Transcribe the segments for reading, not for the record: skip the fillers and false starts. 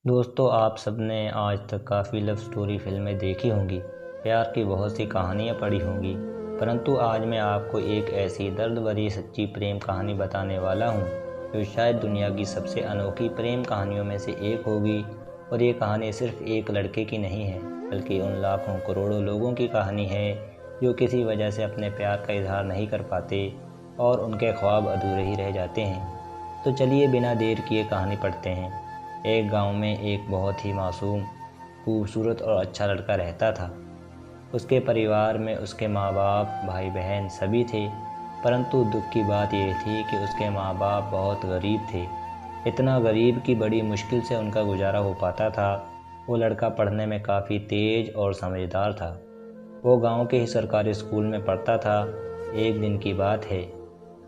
दोस्तों, आप सबने आज तक काफ़ी लव स्टोरी फिल्में देखी होंगी, प्यार की बहुत सी कहानियाँ पढ़ी होंगी। परंतु आज मैं आपको एक ऐसी दर्द भरी सच्ची प्रेम कहानी बताने वाला हूँ जो शायद दुनिया की सबसे अनोखी प्रेम कहानियों में से एक होगी। और ये कहानी सिर्फ एक लड़के की नहीं है, बल्कि उन लाखों करोड़ों लोगों की कहानी है जो किसी वजह से अपने प्यार का इजहार नहीं कर पाते और उनके ख्वाब अधूरे ही रह जाते हैं। तो चलिए बिना देर किए कहानी पढ़ते हैं। एक गांव में एक बहुत ही मासूम, खूबसूरत और अच्छा लड़का रहता था। उसके परिवार में उसके माँ बाप, भाई बहन सभी थे। परंतु दुख की बात यह थी कि उसके माँ बाप बहुत गरीब थे। इतना गरीब कि बड़ी मुश्किल से उनका गुजारा हो पाता था। वो लड़का पढ़ने में काफ़ी तेज और समझदार था। वो गांव के ही सरकारी स्कूल में पढ़ता था। एक दिन की बात है,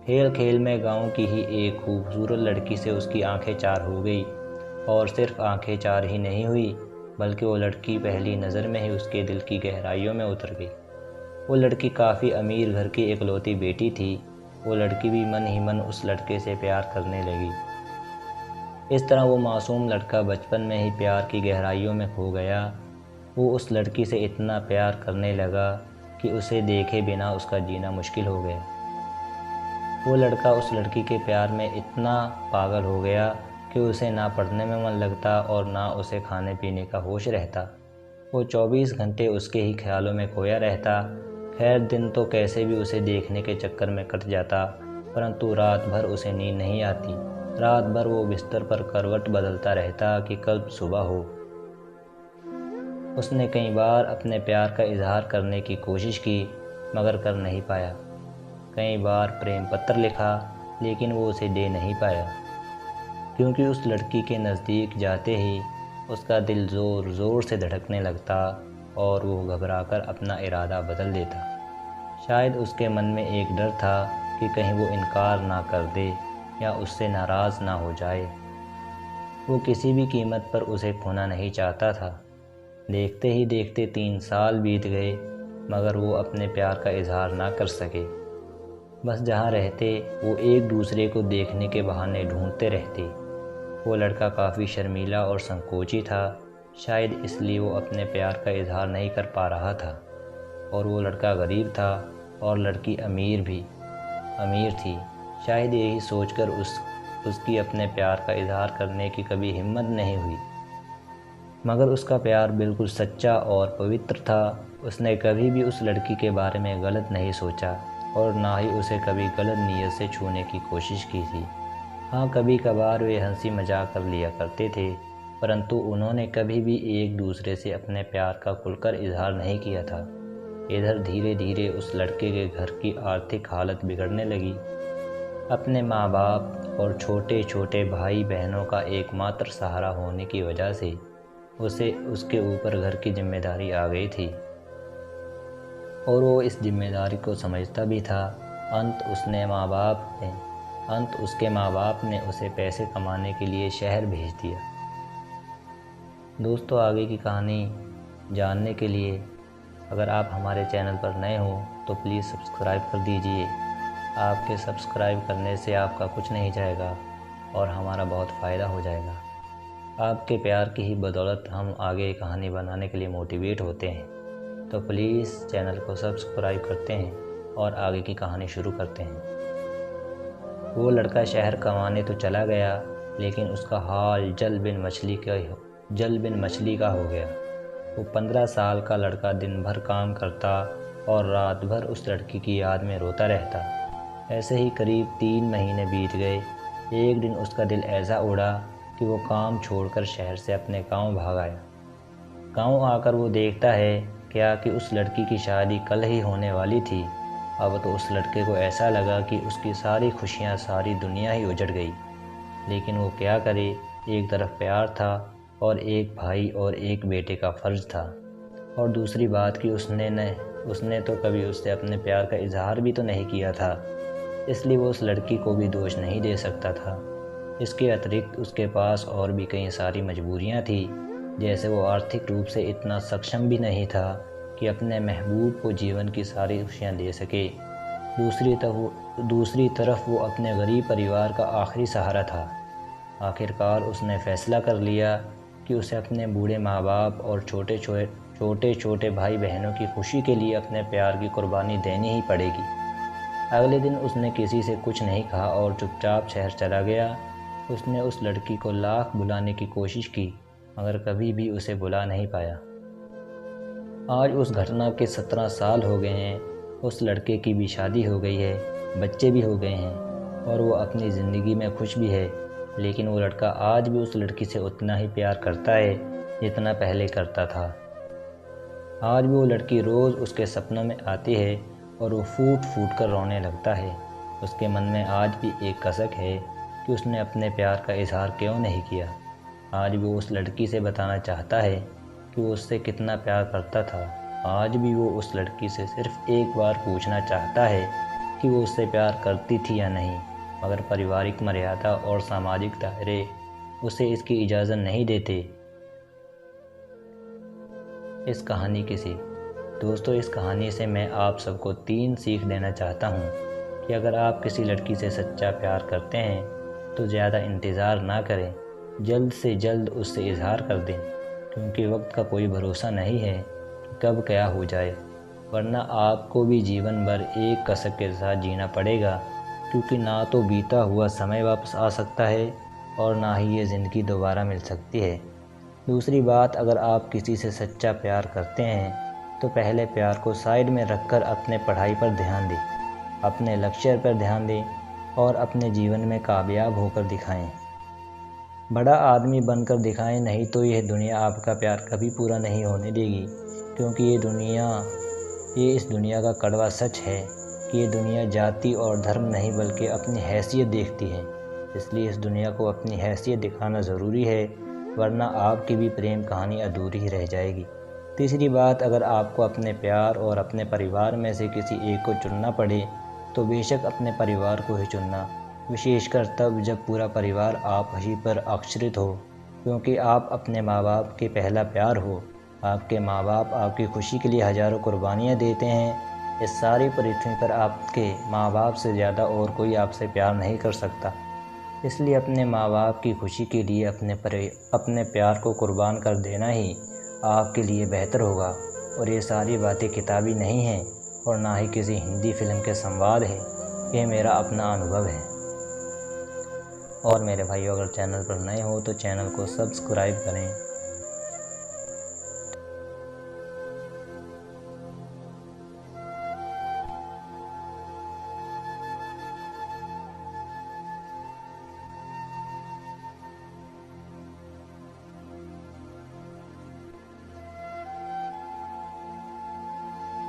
खेल खेल में गांव की ही एक खूबसूरत लड़की से उसकी आंखें चार हो गई। और सिर्फ आंखें चार ही नहीं हुई, बल्कि वो लड़की पहली नज़र में ही उसके दिल की गहराइयों में उतर गई। वो लड़की काफ़ी अमीर घर की इकलौती बेटी थी। वो लड़की भी मन ही मन उस लड़के से प्यार करने लगी। इस तरह वो मासूम लड़का बचपन में ही प्यार की गहराइयों में खो गया। वो उस लड़की से इतना प्यार करने लगा कि उसे देखे बिना उसका जीना मुश्किल हो गया। वो लड़का उस लड़की के प्यार में इतना पागल हो गया कि उसे ना पढ़ने में मन लगता और ना उसे खाने पीने का होश रहता। वो 24 घंटे उसके ही ख्यालों में खोया रहता। खैर, दिन तो कैसे भी उसे देखने के चक्कर में कट जाता, परंतु रात भर उसे नींद नहीं आती। रात भर वो बिस्तर पर करवट बदलता रहता कि कब सुबह हो। उसने कई बार अपने प्यार का इजहार करने की कोशिश की, मगर कर नहीं पाया। कई बार प्रेम पत्र लिखा, लेकिन वो उसे दे नहीं पाया, क्योंकि उस लड़की के नज़दीक जाते ही उसका दिल ज़ोर ज़ोर से धड़कने लगता और वो घबराकर अपना इरादा बदल देता। शायद उसके मन में एक डर था कि कहीं वो इनकार ना कर दे या उससे नाराज़ ना हो जाए। वो किसी भी कीमत पर उसे खोना नहीं चाहता था। देखते ही देखते 3 साल बीत गए, मगर वो अपने प्यार का इजहार ना कर सके। बस जहाँ रहते वो एक दूसरे को देखने के बहाने ढूंढते रहते। वो लड़का काफ़ी शर्मीला और संकोची था, शायद इसलिए वो अपने प्यार का इजहार नहीं कर पा रहा था। और वो लड़का गरीब था और लड़की अमीर थी। शायद यही सोचकर उसकी अपने प्यार का इजहार करने की कभी हिम्मत नहीं हुई। मगर उसका प्यार बिल्कुल सच्चा और पवित्र था। उसने कभी भी उस लड़की के बारे में गलत नहीं सोचा और ना ही उसे कभी गलत नीयत से छूने की कोशिश की थी। हाँ, कभी कभार वे हंसी मजाक कर लिया करते थे, परंतु उन्होंने कभी भी एक दूसरे से अपने प्यार का खुलकर इजहार नहीं किया था। इधर धीरे धीरे उस लड़के के घर की आर्थिक हालत बिगड़ने लगी। अपने माँ बाप और छोटे छोटे भाई बहनों का एकमात्र सहारा होने की वजह से उसे उसके ऊपर घर की जिम्मेदारी आ गई थी और वो इस जिम्मेदारी को समझता भी था। अंत उसके माँ बाप ने उसे पैसे कमाने के लिए शहर भेज दिया। दोस्तों, आगे की कहानी जानने के लिए अगर आप हमारे चैनल पर नए हो तो प्लीज़ सब्सक्राइब कर दीजिए। आपके सब्सक्राइब करने से आपका कुछ नहीं जाएगा और हमारा बहुत फ़ायदा हो जाएगा। आपके प्यार की ही बदौलत हम आगे कहानी बनाने के लिए मोटिवेट होते हैं। तो प्लीज़ चैनल को सब्सक्राइब करते हैं और आगे की कहानी शुरू करते हैं। वो लड़का शहर कमाने तो चला गया, लेकिन उसका हाल जल बिन मछली का हो गया। वो 15 साल का लड़का दिन भर काम करता और रात भर उस लड़की की याद में रोता रहता। ऐसे ही करीब 3 महीने बीत गए। एक दिन उसका दिल ऐसा उड़ा कि वो काम छोड़कर शहर से अपने गांव भाग आया। गांव आकर वो देखता है क्या कि उस लड़की की शादी कल ही होने वाली थी। अब तो उस लड़के को ऐसा लगा कि उसकी सारी खुशियाँ, सारी दुनिया ही उजड़ गई। लेकिन वो क्या करे, एक तरफ प्यार था और एक भाई और एक बेटे का फ़र्ज़ था। और दूसरी बात कि उसने तो कभी उससे अपने प्यार का इजहार भी तो नहीं किया था, इसलिए वो उस लड़की को भी दोष नहीं दे सकता था। इसके अतिरिक्त उसके पास और भी कई सारी मजबूरियां थी, जैसे वो आर्थिक रूप से इतना सक्षम भी नहीं था कि अपने महबूब को जीवन की सारी खुशियां दे सके। दूसरी तरफ वो अपने गरीब परिवार का आखिरी सहारा था। आखिरकार उसने फैसला कर लिया कि कि उसे अपने बूढ़े माँ बाप और छोटे छोटे भाई बहनों की खुशी के लिए अपने प्यार की कुर्बानी देनी ही पड़ेगी। अगले दिन उसने किसी से कुछ नहीं कहा और चुपचाप शहर चला गया। उसने उस लड़की को लाख बुलाने की कोशिश की, मगर कभी भी उसे बुला नहीं पाया। आज उस घटना के 17 साल हो गए हैं। उस लड़के की भी शादी हो गई है, बच्चे भी हो गए हैं और वो अपनी ज़िंदगी में खुश भी है। लेकिन वो लड़का आज भी उस लड़की से उतना ही प्यार करता है जितना पहले करता था। आज भी वो लड़की रोज़ उसके सपनों में आती है और वो फूट फूट कर रोने लगता है। उसके मन में आज भी एक कसक है कि उसने अपने प्यार का इजहार क्यों नहीं किया। आज भी वो उस लड़की से बताना चाहता है कि वो उससे कितना प्यार करता था। आज भी वो उस लड़की से सिर्फ एक बार पूछना चाहता है कि वो उससे प्यार करती थी या नहीं, मगर पारिवारिक मर्यादा और सामाजिक दायरे उसे इसकी इजाज़त नहीं देते। इस कहानी की सीख। दोस्तों, इस कहानी से मैं आप सबको 3 सीख देना चाहता हूँ कि अगर आप किसी लड़की से सच्चा प्यार करते हैं तो ज़्यादा इंतज़ार ना करें, जल्द से जल्द उससे इजहार कर दें, क्योंकि वक्त का कोई भरोसा नहीं है कि कब क्या हो जाए, वरना आपको भी जीवन भर एक कसक के साथ जीना पड़ेगा, क्योंकि ना तो बीता हुआ समय वापस आ सकता है और ना ही ये ज़िंदगी दोबारा मिल सकती है। दूसरी बात, अगर आप किसी से सच्चा प्यार करते हैं तो पहले प्यार को साइड में रखकर अपने पढ़ाई पर ध्यान दें, अपने लक्ष्य पर ध्यान दें और अपने जीवन में कामयाब होकर दिखाएं। बड़ा आदमी बनकर दिखाएं, नहीं तो यह दुनिया आपका प्यार कभी पूरा नहीं होने देगी, क्योंकि ये इस दुनिया का कड़वा सच है कि ये दुनिया जाति और धर्म नहीं बल्कि अपनी हैसियत देखती है। इसलिए इस दुनिया को अपनी हैसियत दिखाना ज़रूरी है, वरना आपकी भी प्रेम कहानी अधूरी ही रह जाएगी। तीसरी बात, अगर आपको अपने प्यार और अपने परिवार में से किसी एक को चुनना पड़े तो बेशक अपने परिवार को ही चुनना, विशेषकर तब जब पूरा परिवार आप ही पर आश्रित हो, क्योंकि आप अपने माँ बाप के पहला प्यार हो। आपके माँ बाप आपकी खुशी के लिए हज़ारों कुर्बानियाँ देते हैं। इस सारी पृथ्वी पर आपके माँ बाप से ज़्यादा और कोई आपसे प्यार नहीं कर सकता। इसलिए अपने माँ बाप की खुशी के लिए अपने प्यार को कुर्बान कर देना ही आपके लिए बेहतर होगा। और ये सारी बातें किताबी नहीं हैं और ना ही किसी हिंदी फिल्म के संवाद है, ये मेरा अपना अनुभव है। और मेरे भाइयों, अगर चैनल पर नए हो तो चैनल को सब्सक्राइब करें